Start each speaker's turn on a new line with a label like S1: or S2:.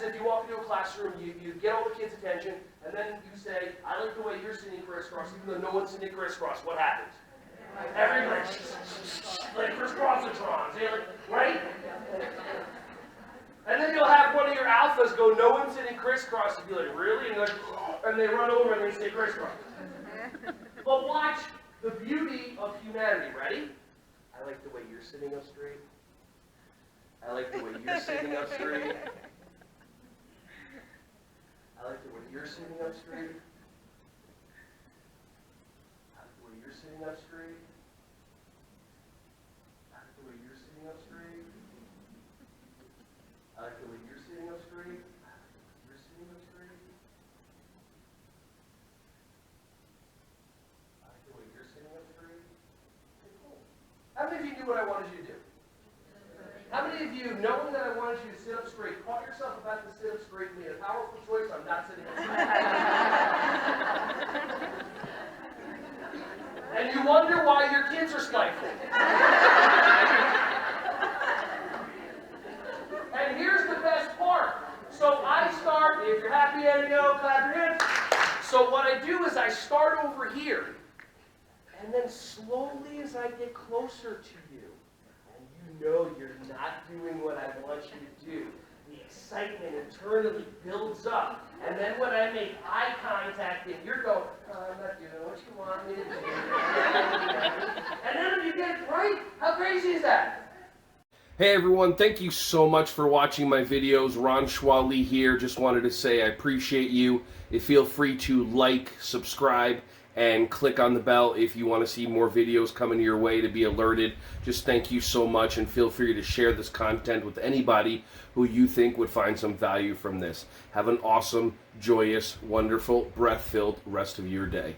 S1: happens if you walk into a classroom, you get all the kids' attention, and then you say, I like the way you're sitting crisscross, even though no one's sitting crisscross. What happens? Everybody, like crisscrossitrons, right? And then you'll have one of your alphas go, no one's sitting crisscross, and be like, really? And they run over and they say crisscross. But watch the beauty of humanity. Ready? I like the way you're sitting up straight. I like the way you're sitting up straight. I like the way you're sitting up straight. I like the way you're sitting up straight. I like the way you're sitting up straight. I like the way you're sitting up straight. I like the way you're sitting up straight. I like the way you're sitting up straight. Okay, cool. How many of you knew what I wanted you to do? How many of you, knowing that I wanted you to sit up straight, caught yourself about to sit up straight and made a powerful choice? I'm not sitting up straight. And you wonder why your kids are stifling. And here's the best part. So I start, if you're happy, clap your hands. So what I do is I start over here. And then slowly as I get closer to you, and you know you're not doing what I want you to do, the excitement internally builds up. And then when I make eye contact and you're going, oh, I'm not doing what you want me to do. And then when you get it right, how crazy is that? Hey everyone, thank you so much for watching my videos. Ron Schwally here. Just wanted to say I appreciate you. Feel free to like, subscribe, and click on the bell if you want to see more videos coming your way to be alerted. Just thank you so much, and feel free to share this content with anybody who you think would find some value from this. Have an awesome, joyous, wonderful, breath-filled rest of your day.